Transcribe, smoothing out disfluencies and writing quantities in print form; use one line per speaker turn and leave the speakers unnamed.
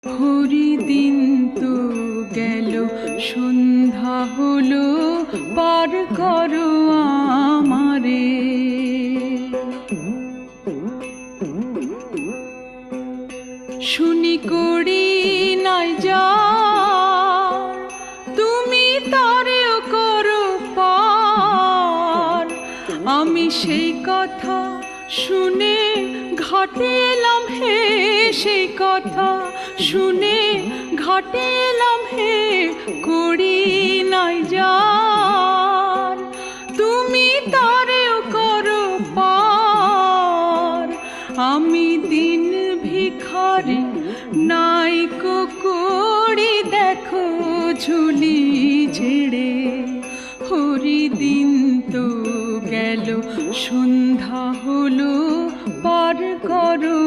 হরিদিন তো গেল, সন্ধ্যা হলো, পার করো আমারে। শুনি করি নাই যা, তুমি তারেও করো পার। আমি সেই কথা শুনে ঘাটে এলাম হে, সেই কথা শুনে ঘাটে এলাম হে, করি নাই যার, তুমি তারেও করো পার। আমি দিন ভিখারি নাইকো করি, দেখো ঝুলি ঝেড়ে। হরিদিন তো গেল, সন্ধ্যা হলো, পার করো